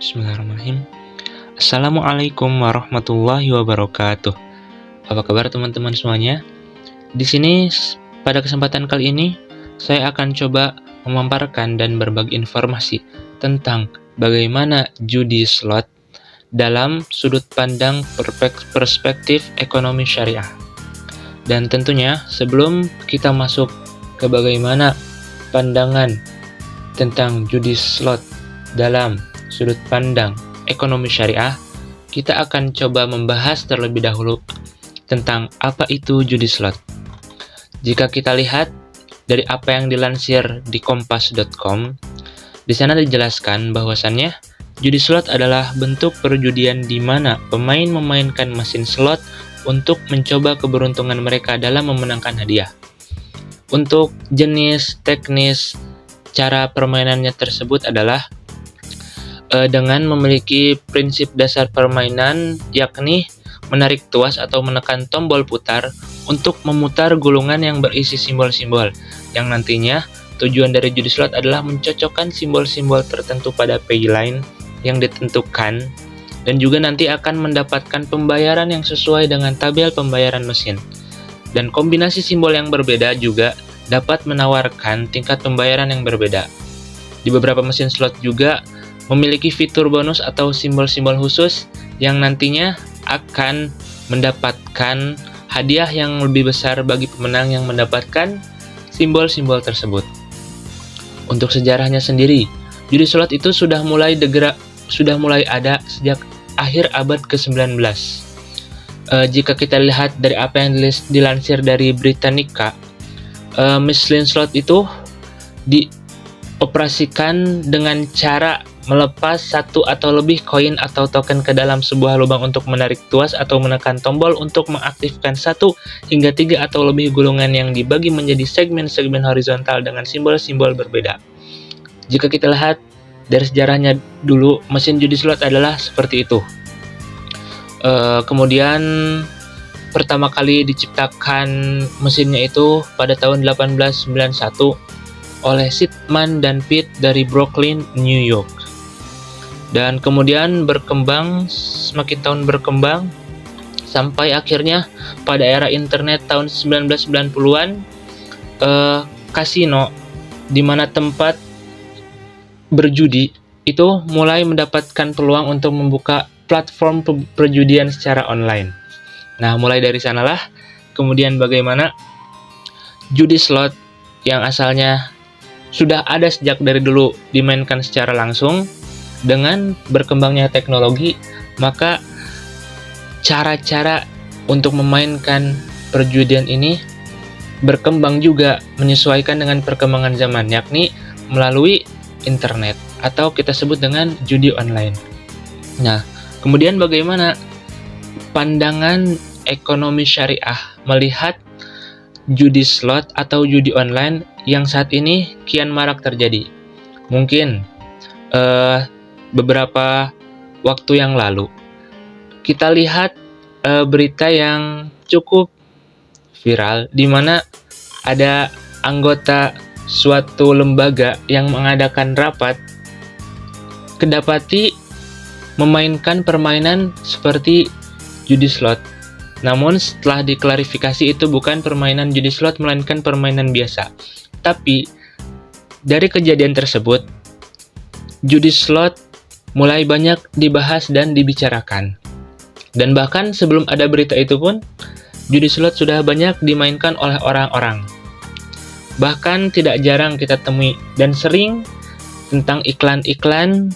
Bismillahirrahmanirrahim. Assalamualaikum warahmatullahi wabarakatuh. Apa kabar teman-teman semuanya? Di sini pada kesempatan kali ini saya akan coba memaparkan dan berbagi informasi tentang bagaimana judi slot dalam sudut pandang perspektif ekonomi syariah. Dan tentunya sebelum kita masuk ke bagaimana pandangan tentang judi slot dalam sudut pandang ekonomi syariah, kita akan coba membahas terlebih dahulu tentang apa itu judi slot. Jika kita lihat dari apa yang dilansir di kompas.com, di sana dijelaskan bahwasannya judi slot adalah bentuk perjudian di mana pemain memainkan mesin slot untuk mencoba keberuntungan mereka dalam memenangkan hadiah. Untuk jenis teknis cara permainannya tersebut adalah dengan memiliki prinsip dasar permainan, yakni menarik tuas atau menekan tombol putar untuk memutar gulungan yang berisi simbol-simbol, yang nantinya tujuan dari judi slot adalah mencocokkan simbol-simbol tertentu pada pay line yang ditentukan, dan juga nanti akan mendapatkan pembayaran yang sesuai dengan tabel pembayaran mesin. Dan kombinasi simbol yang berbeda juga dapat menawarkan tingkat pembayaran yang berbeda. Di beberapa mesin slot juga memiliki fitur bonus atau simbol-simbol khusus yang nantinya akan mendapatkan hadiah yang lebih besar bagi pemenang yang mendapatkan simbol-simbol tersebut. Untuk sejarahnya sendiri, judi slot itu sudah mulai ada sejak akhir abad ke-19. Jika kita lihat dari apa yang dilansir dari Britannica, mesin slot itu dioperasikan dengan cara melepas satu atau lebih koin atau token ke dalam sebuah lubang untuk menarik tuas atau menekan tombol untuk mengaktifkan 1 hingga 3 atau lebih gulungan yang dibagi menjadi segmen-segmen horizontal dengan simbol-simbol berbeda. Jika kita lihat dari sejarahnya dulu, mesin judi slot adalah seperti itu. Kemudian pertama kali diciptakan mesinnya itu pada tahun 1891 oleh Sidman dan Pitt dari Brooklyn, New York. Dan kemudian semakin tahun berkembang, sampai akhirnya pada era internet tahun 1990-an, kasino, di mana tempat berjudi, itu mulai mendapatkan peluang untuk membuka platform perjudian secara online. Nah, mulai dari sanalah kemudian bagaimana judi slot yang asalnya sudah ada sejak dari dulu dimainkan secara langsung. Dengan berkembangnya teknologi, maka cara-cara untuk memainkan perjudian ini berkembang juga menyesuaikan dengan perkembangan zaman, yakni melalui internet atau kita sebut dengan judi online. Nah, kemudian bagaimana pandangan ekonomi syariah melihat judi slot atau judi online yang saat ini kian marak terjadi? Mungkin beberapa waktu yang lalu kita lihat berita yang cukup viral di mana ada anggota suatu lembaga yang mengadakan rapat kedapati memainkan permainan seperti judi slot. Namun setelah diklarifikasi itu bukan permainan judi slot melainkan permainan biasa. Tapi dari kejadian tersebut, judi slot mulai banyak dibahas dan dibicarakan. Dan bahkan sebelum ada berita itu pun, judi slot sudah banyak dimainkan oleh orang-orang. Bahkan tidak jarang kita temui dan sering tentang iklan-iklan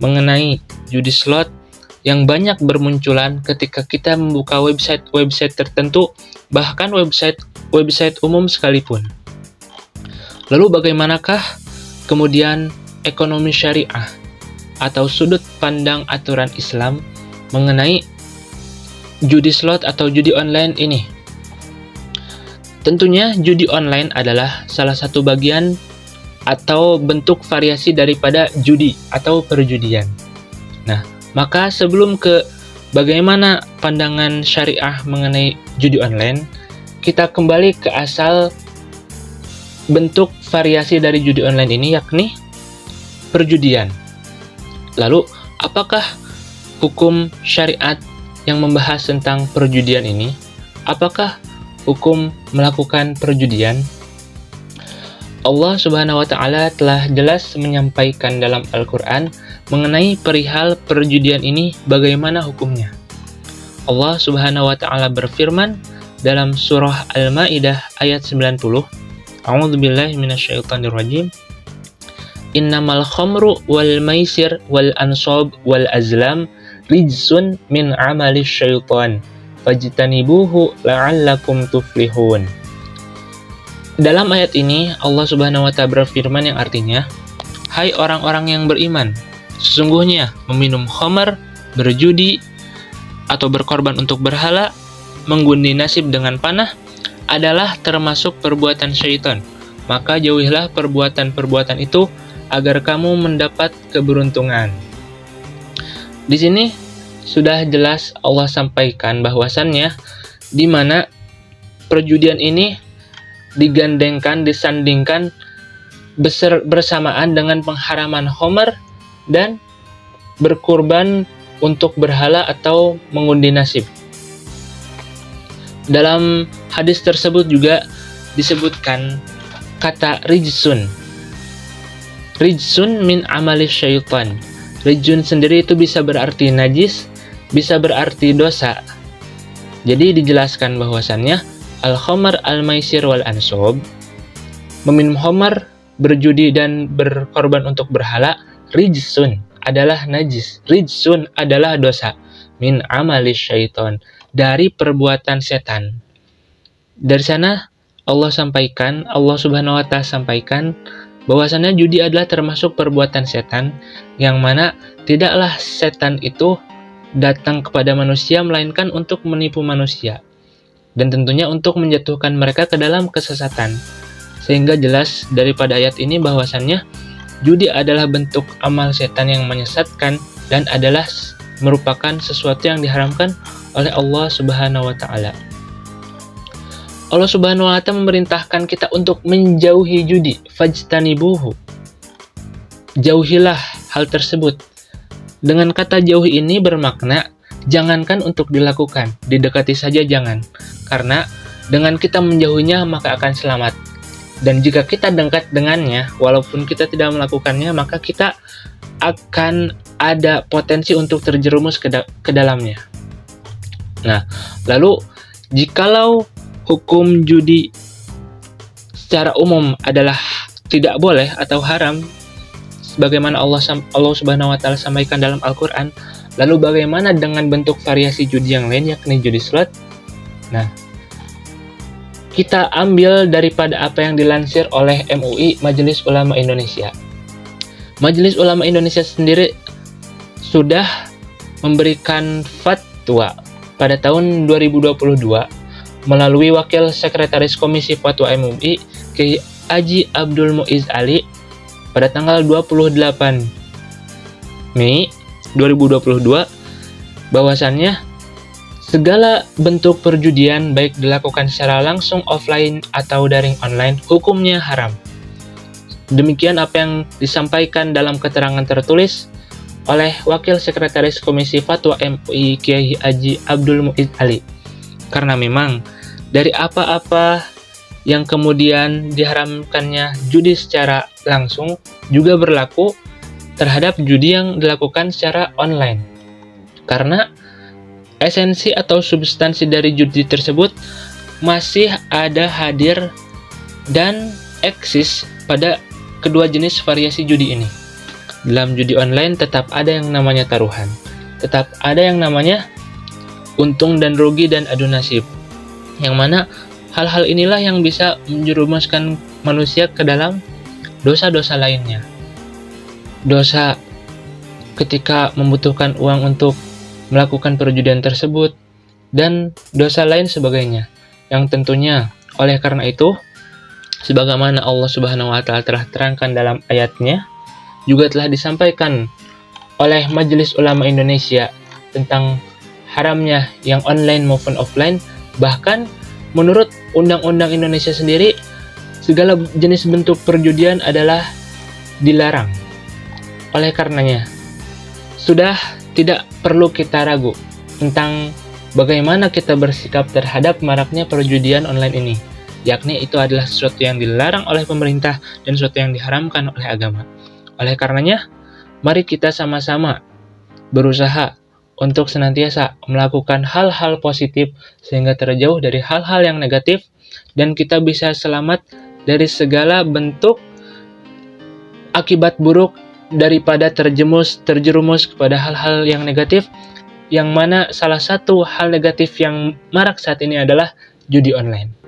mengenai judi slot yang banyak bermunculan ketika kita membuka website tertentu, bahkan website umum sekalipun. Lalu bagaimanakah kemudian ekonomi syariah atau sudut pandang aturan Islam mengenai judi slot atau judi online ini? Tentunya judi online adalah salah satu bagian atau bentuk variasi daripada judi atau perjudian. Nah, maka sebelum ke bagaimana pandangan syariah mengenai judi online, kita kembali ke asal bentuk variasi dari judi online ini, yakni perjudian. Lalu, Apakah hukum syariat yang membahas tentang perjudian ini? Apakah hukum melakukan perjudian? Allah Subhanahu wa Ta'ala telah jelas menyampaikan dalam Al-Quran mengenai perihal perjudian ini bagaimana hukumnya. Allah Subhanahu wa Ta'ala berfirman dalam surah Al-Maidah ayat 90, A'udzubillahi minasyaitonirrajim. Innamal khamru wal maisir wal ansab wal azlam rijsun min amali syaitan fajtanibuhu la'allakum tuflihun. Dalam ayat ini Allah Subhanahu wa Ta'ala berfirman yang artinya, hai orang-orang yang beriman, sesungguhnya meminum khamar, berjudi atau berkorban untuk berhala, mengundi nasib dengan panah adalah termasuk perbuatan syaitan. Maka jauhilah perbuatan-perbuatan itu agar kamu mendapat keberuntungan. Di sini sudah jelas Allah sampaikan bahwasannya di mana perjudian ini digandengkan, disandingkan bersamaan dengan pengharaman khamar dan berkurban untuk berhala atau mengundi nasib. Dalam hadis tersebut juga disebutkan kata rijsun. Rijsun min amali syaitan. Rijsun sendiri itu bisa berarti najis, bisa berarti dosa. Jadi dijelaskan bahwasannya al-khamar al-maisir wal ansab, meminum khamar, berjudi dan berkorban untuk berhala, rijsun adalah najis, rijsun adalah dosa, min amali syaitan, dari perbuatan setan. Dari sana Allah Subhanahu wa Ta'ala sampaikan bahwasannya judi adalah termasuk perbuatan setan, yang mana tidaklah setan itu datang kepada manusia melainkan untuk menipu manusia, dan tentunya untuk menjatuhkan mereka ke dalam kesesatan. Sehingga jelas daripada ayat ini bahwasannya judi adalah bentuk amal setan yang menyesatkan dan adalah merupakan sesuatu yang diharamkan oleh Allah Subhanahu wa Ta'ala. Allah Subhanahu wa Ta'ala memerintahkan kita untuk menjauhi judi, fajtanibuhu. Jauhilah hal tersebut. Dengan kata jauhi ini bermakna jangankan untuk dilakukan, didekati saja jangan. Karena dengan kita menjauhinya maka akan selamat. Dan jika kita dekat dengannya, walaupun kita tidak melakukannya, maka kita akan ada potensi untuk terjerumus ke dalamnya. Nah, lalu jikalau hukum judi secara umum adalah tidak boleh atau haram, sebagaimana Allah Subhanahu wa Ta'ala sampaikan dalam Al-Quran, lalu bagaimana dengan bentuk variasi judi yang lain, yakni judi slot? Nah, kita ambil daripada apa yang dilansir oleh MUI, Majelis Ulama Indonesia. Majelis Ulama Indonesia sendiri sudah memberikan fatwa pada tahun 2022 melalui Wakil Sekretaris Komisi Fatwa MUI, Kiai Haji Abdul Muiz Ali, pada tanggal 28 Mei 2022, bahwasannya segala bentuk perjudian baik dilakukan secara langsung offline atau daring online, hukumnya haram. Demikian apa yang disampaikan dalam keterangan tertulis oleh Wakil Sekretaris Komisi Fatwa MUI, Kiai Haji Abdul Muiz Ali. Karena memang dari apa-apa yang kemudian diharamkannya judi secara langsung juga berlaku terhadap judi yang dilakukan secara online. Karena esensi atau substansi dari judi tersebut masih ada hadir dan eksis pada kedua jenis variasi judi ini. Dalam judi online tetap ada yang namanya taruhan, tetap ada yang namanya untung dan rugi dan adu nasib, yang mana hal-hal inilah yang bisa menjerumuskan manusia ke dalam dosa-dosa lainnya. Dosa ketika membutuhkan uang untuk melakukan perjudian tersebut, dan dosa lain sebagainya, yang tentunya oleh karena itu, sebagaimana Allah Subhanahu wa Ta'ala telah terangkan dalam ayatnya, juga telah disampaikan oleh Majelis Ulama Indonesia tentang haramnya yang online maupun offline. Bahkan menurut Undang-Undang Indonesia sendiri, segala jenis bentuk perjudian adalah dilarang. Oleh karenanya, Sudah tidak perlu kita ragu tentang bagaimana kita bersikap terhadap maraknya perjudian online ini, yakni itu adalah sesuatu yang dilarang oleh pemerintah dan sesuatu yang diharamkan oleh agama. Oleh karenanya, mari kita sama-sama berusaha untuk senantiasa melakukan hal-hal positif sehingga terjauh dari hal-hal yang negatif dan kita bisa selamat dari segala bentuk akibat buruk daripada terjerumus kepada hal-hal yang negatif, yang mana salah satu hal negatif yang marak saat ini adalah judi online.